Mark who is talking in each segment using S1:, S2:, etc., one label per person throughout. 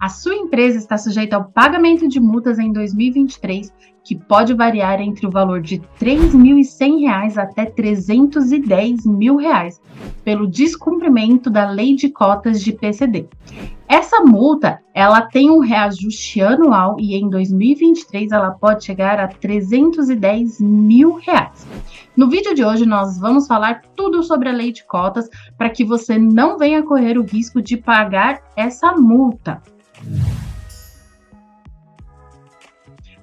S1: A sua empresa está sujeita ao pagamento de multas em 2023, que pode variar entre o valor de R$ 3.100 até R$ 310 mil, pelo descumprimento da Lei de Cotas de PCD. Essa multa, ela tem um reajuste anual e em 2023 ela pode chegar a R$ 310 mil. No vídeo de hoje nós vamos falar tudo sobre a Lei de Cotas para que você não venha correr o risco de pagar essa multa.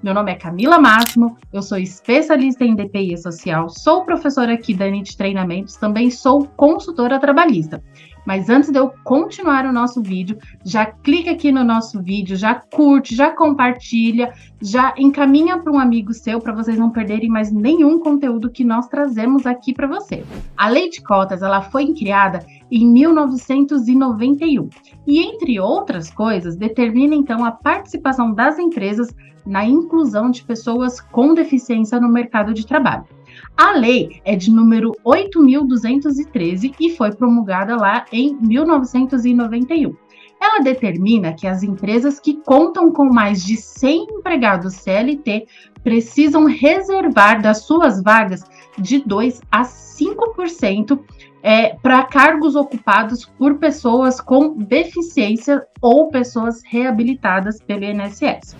S1: Meu nome é Camila Máximo, eu sou especialista em DPI social, sou professora aqui da NIT Treinamentos, também sou consultora trabalhista. Mas antes de eu continuar o nosso vídeo, já clica aqui no nosso vídeo, já curte, já compartilha, já encaminha para um amigo seu para vocês não perderem mais nenhum conteúdo que nós trazemos aqui para você. A Lei de Cotas, ela foi criada em 1991 e, entre outras coisas, determina então a participação das empresas na inclusão de pessoas com deficiência no mercado de trabalho. A lei é de número 8.213 e foi promulgada lá em 1991. Ela determina que as empresas que contam com mais de 100 empregados CLT precisam reservar das suas vagas de 2 a 5% para cargos ocupados por pessoas com deficiência ou pessoas reabilitadas pelo INSS.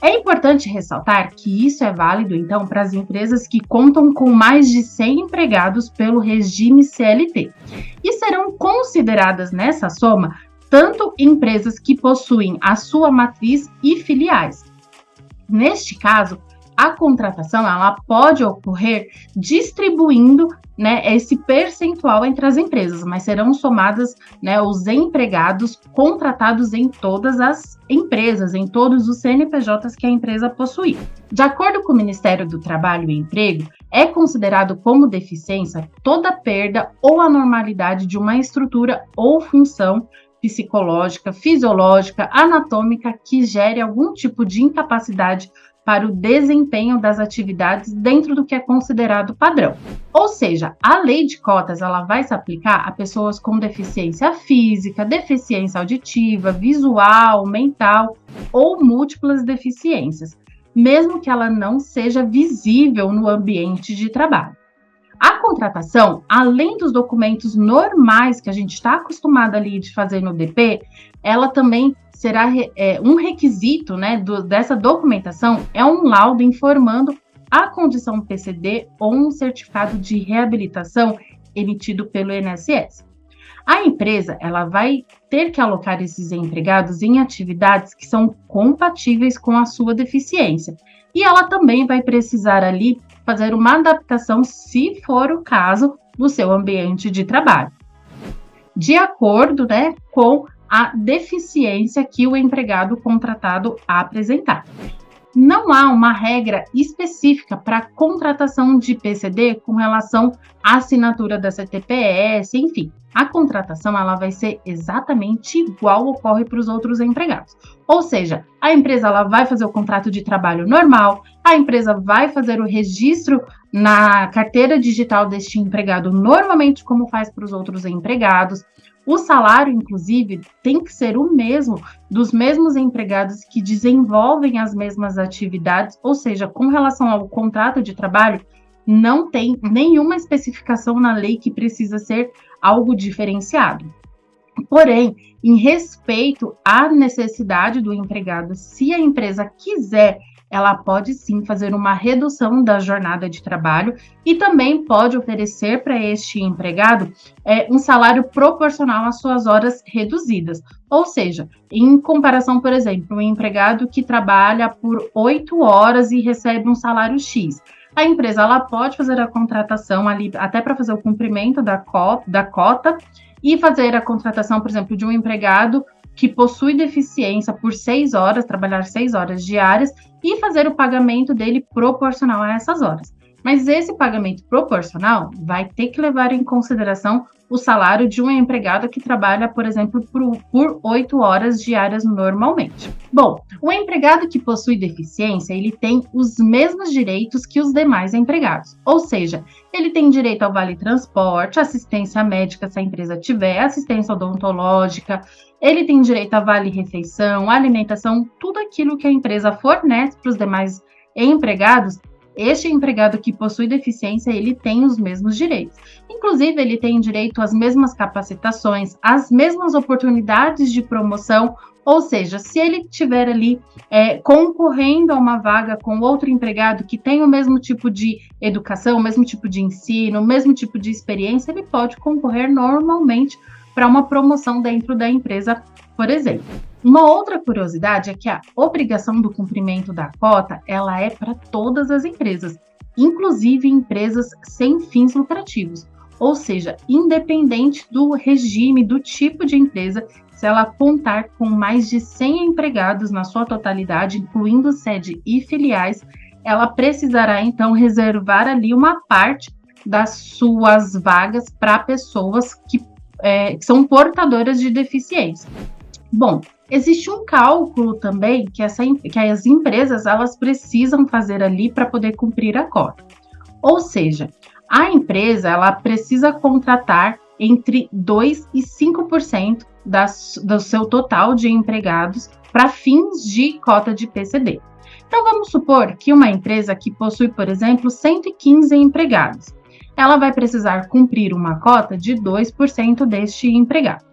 S1: É importante ressaltar que isso é válido, então, para as empresas que contam com mais de 100 empregados pelo regime CLT. E serão consideradas nessa soma tanto empresas que possuem a sua matriz e filiais. Neste caso, a contratação ela pode ocorrer distribuindo esse percentual entre as empresas, mas serão somadas os empregados contratados em todas as empresas, em todos os CNPJs que a empresa possui. De acordo com o Ministério do Trabalho e Emprego, é considerado como deficiência toda perda ou anormalidade de uma estrutura ou função psicológica, fisiológica, anatômica que gere algum tipo de incapacidade para o desempenho das atividades dentro do que é considerado padrão. Ou seja, a Lei de Cotas ela vai se aplicar a pessoas com deficiência física, deficiência auditiva, visual, mental ou múltiplas deficiências, mesmo que ela não seja visível no ambiente de trabalho. A contratação, além dos documentos normais que a gente está acostumado ali de fazer no DP, ela também será um requisito dessa documentação é um laudo informando a condição PCD ou um certificado de reabilitação emitido pelo INSS. A empresa ela vai ter que alocar esses empregados em atividades que são compatíveis com a sua deficiência. E ela também vai precisar ali fazer uma adaptação, se for o caso, do seu ambiente de trabalho, de acordo com a deficiência que o empregado contratado apresentar. Não há uma regra específica para a contratação de PCD com relação à assinatura da CTPS, enfim. A contratação ela vai ser exatamente igual ocorre para os outros empregados. Ou seja, a empresa ela vai fazer o contrato de trabalho normal, a empresa vai fazer o registro na carteira digital deste empregado normalmente como faz para os outros empregados. O salário, inclusive, tem que ser o mesmo dos mesmos empregados que desenvolvem as mesmas atividades, ou seja, com relação ao contrato de trabalho, não tem nenhuma especificação na lei que precisa ser algo diferenciado. Porém, em respeito à necessidade do empregado, se a empresa quiser, ela pode sim fazer uma redução da jornada de trabalho e também pode oferecer para este empregado um salário proporcional às suas horas reduzidas. Ou seja, em comparação, por exemplo, um empregado que trabalha por 8 horas e recebe um salário X. A empresa ela pode fazer a contratação ali até para fazer o cumprimento da cota e fazer a contratação, por exemplo, de um empregado que possui deficiência por 6 horas, trabalhar 6 horas diárias e fazer o pagamento dele proporcional a essas horas. Mas esse pagamento proporcional vai ter que levar em consideração o salário de um empregado que trabalha, por exemplo, por 8 horas diárias normalmente. Bom, o empregado que possui deficiência, ele tem os mesmos direitos que os demais empregados, ou seja, ele tem direito ao vale transporte, assistência médica se a empresa tiver, assistência odontológica, ele tem direito a vale refeição, alimentação, tudo aquilo que a empresa fornece para os demais empregados. Este empregado que possui deficiência, ele tem os mesmos direitos. Inclusive, ele tem direito às mesmas capacitações, às mesmas oportunidades de promoção, ou seja, se ele estiver ali concorrendo a uma vaga com outro empregado que tem o mesmo tipo de educação, o mesmo tipo de ensino, o mesmo tipo de experiência, ele pode concorrer normalmente para uma promoção dentro da empresa, por exemplo. Uma outra curiosidade é que a obrigação do cumprimento da cota, ela é para todas as empresas, inclusive empresas sem fins lucrativos, ou seja, independente do regime, do tipo de empresa, se ela contar com mais de 100 empregados na sua totalidade, incluindo sede e filiais, ela precisará então reservar ali uma parte das suas vagas para pessoas que são portadoras de deficiência. Bom, existe um cálculo também que as empresas elas precisam fazer ali para poder cumprir a cota. Ou seja, a empresa ela precisa contratar entre 2% e 5% do seu total de empregados para fins de cota de PCD. Então, vamos supor que uma empresa que possui, por exemplo, 115 empregados, ela vai precisar cumprir uma cota de 2% deste empregado.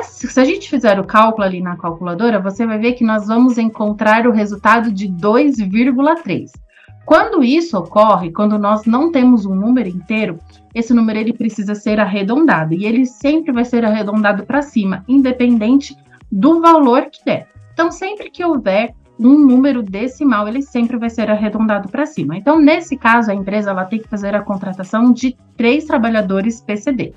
S1: Se a gente fizer o cálculo ali na calculadora, você vai ver que nós vamos encontrar o resultado de 2,3. Quando isso ocorre, quando nós não temos um número inteiro, esse número ele precisa ser arredondado, e ele sempre vai ser arredondado para cima, independente do valor que der. Então, sempre que houver um número decimal, ele sempre vai ser arredondado para cima. Então, nesse caso, a empresa ela tem que fazer a contratação de 3 trabalhadores PCD.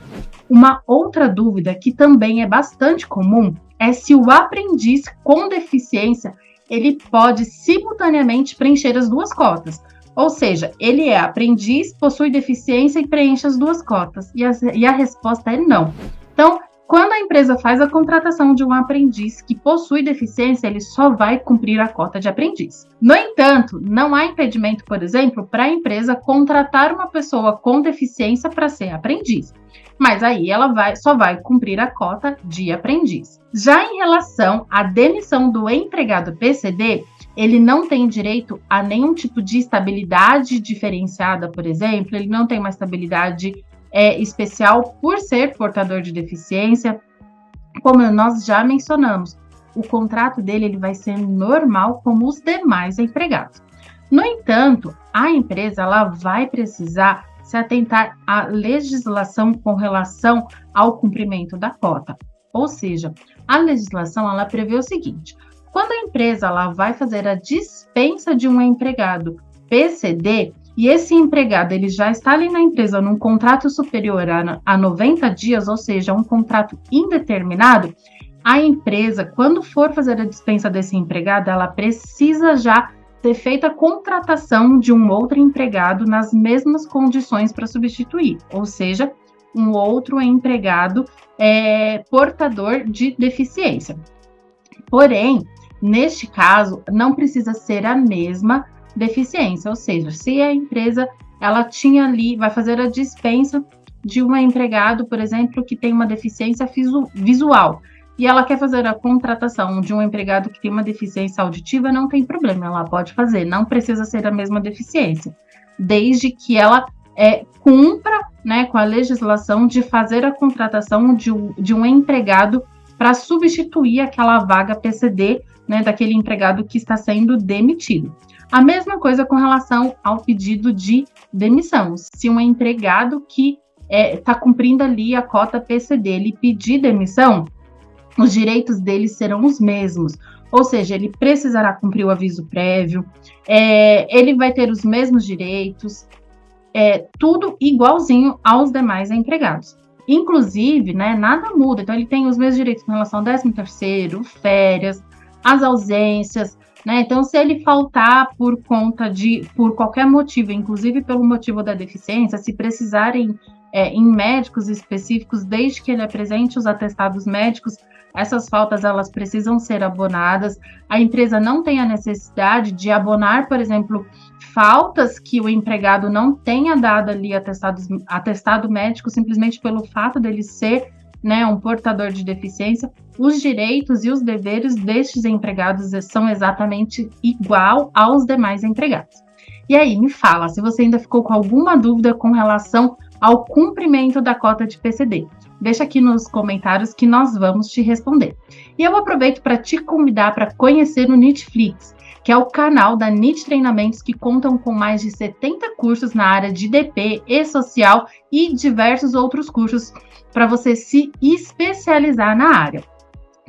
S1: Uma outra dúvida que também é bastante comum é se o aprendiz com deficiência ele pode simultaneamente preencher as 2 cotas. Ou seja, ele é aprendiz, possui deficiência e preenche as 2 cotas. E a resposta é não. Então, quando a empresa faz a contratação de um aprendiz que possui deficiência, ele só vai cumprir a cota de aprendiz. No entanto, não há impedimento, por exemplo, para a empresa contratar uma pessoa com deficiência para ser aprendiz. Mas aí ela só vai cumprir a cota de aprendiz. Já em relação à demissão do empregado PCD, ele não tem direito a nenhum tipo de estabilidade diferenciada, por exemplo, ele não tem uma estabilidade especial por ser portador de deficiência. Como nós já mencionamos, o contrato dele ele vai ser normal como os demais empregados. No entanto, a empresa ela vai precisar se atentar à legislação com relação ao cumprimento da cota. Ou seja, a legislação ela prevê o seguinte: quando a empresa ela vai fazer a dispensa de um empregado PCD, e esse empregado ele já está ali na empresa num contrato superior a 90 dias, ou seja, um contrato indeterminado, a empresa, quando for fazer a dispensa desse empregado, ela precisa já ter feito a contratação de um outro empregado nas mesmas condições para substituir, ou seja, um outro empregado portador de deficiência. Porém, neste caso, não precisa ser a mesma deficiência, ou seja, se a empresa ela tinha ali, vai fazer a dispensa de um empregado, por exemplo, que tem uma deficiência visual, e ela quer fazer a contratação de um empregado que tem uma deficiência auditiva, não tem problema, ela pode fazer, não precisa ser a mesma deficiência, desde que ela cumpra, né, com a legislação de fazer a contratação de um empregado para substituir aquela vaga PCD, né, daquele empregado que está sendo demitido. A mesma coisa com relação ao pedido de demissão. Se um empregado que está cumprindo ali a cota PCD, ele pedir demissão, os direitos dele serão os mesmos. Ou seja, ele precisará cumprir o aviso prévio, ele vai ter os mesmos direitos, tudo igualzinho aos demais empregados. Inclusive, né, nada muda. Então, ele tem os mesmos direitos com relação ao 13º, férias, as ausências, né? Então, se ele faltar por qualquer motivo, inclusive pelo motivo da deficiência, se precisarem em médicos específicos, desde que ele apresente os atestados médicos, essas faltas elas precisam ser abonadas. A empresa não tem a necessidade de abonar, por exemplo, faltas que o empregado não tenha dado ali atestado médico, simplesmente pelo fato dele ser, né, um portador de deficiência. Os direitos e os deveres destes empregados são exatamente igual aos demais empregados. E aí, me fala, se você ainda ficou com alguma dúvida com relação ao cumprimento da cota de PCD. Deixa aqui nos comentários que nós vamos te responder. E eu aproveito para te convidar para conhecer o Nitflix, que é o canal da NIT Treinamentos, que contam com mais de 70 cursos na área de DP, e-social e diversos outros cursos para você se especializar na área.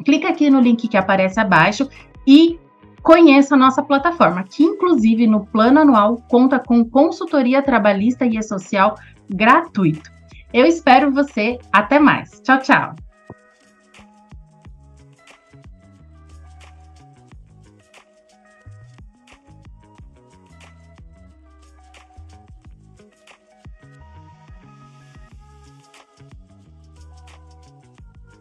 S1: Clica aqui no link que aparece abaixo e conheça a nossa plataforma, que inclusive no plano anual conta com consultoria trabalhista e e-social gratuito. Eu espero você. Até mais. Tchau, tchau.